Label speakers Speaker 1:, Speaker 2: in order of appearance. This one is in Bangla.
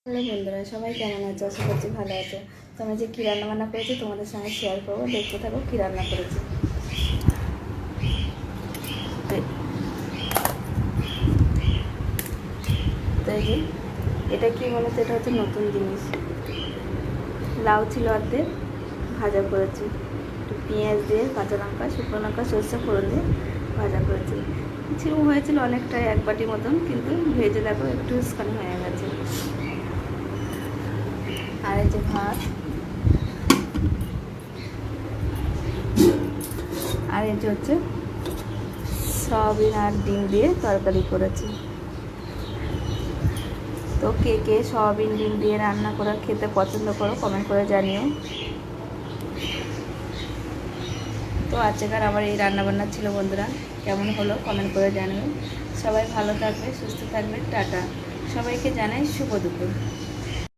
Speaker 1: হ্যালো বন্ধুরা, সবাই কেমন আছো? আশা করছি ভালো আছো। তো আমি যে কী রান্নাবান্না করেছি তোমাদের সঙ্গে শেয়ার করবো, দেখতে থাকো কী রান্না করেছি। তো এই যে এটা কী বলো তো, এটা হচ্ছে নতুন জিনিস। লাউ ছিল অর্ধেক, ভাজা করেছি, একটু পেঁয়াজ দিয়ে, কাঁচা লঙ্কা, শুকনো লঙ্কা, সরষে ফোড়ন দিয়ে ভাজা করেছি। ছিল হয়েছিল অনেকটাই, এক বাটি মতন, কিন্তু ভেজে দেখো একটু স্কানি হয়ে গেছে। আর এই যে ভাত, আর এই যে হচ্ছে সয়াবিন আর ডিম দিয়ে তরকারি করেছি। তো কে কে সয়াবিন ডিম দিয়ে রান্না করে খেতে পছন্দ করো কমেন্ট করে জানিও। তো আজকের আমার এই রান্নাবান্না ছিল বন্ধুরা, কেমন হলো কমেন্ট করে জানিও। সবাই ভালো থাকবে, সুস্থ থাকবে, টাটা। সবাইকে জানাই শুভ দুপুর।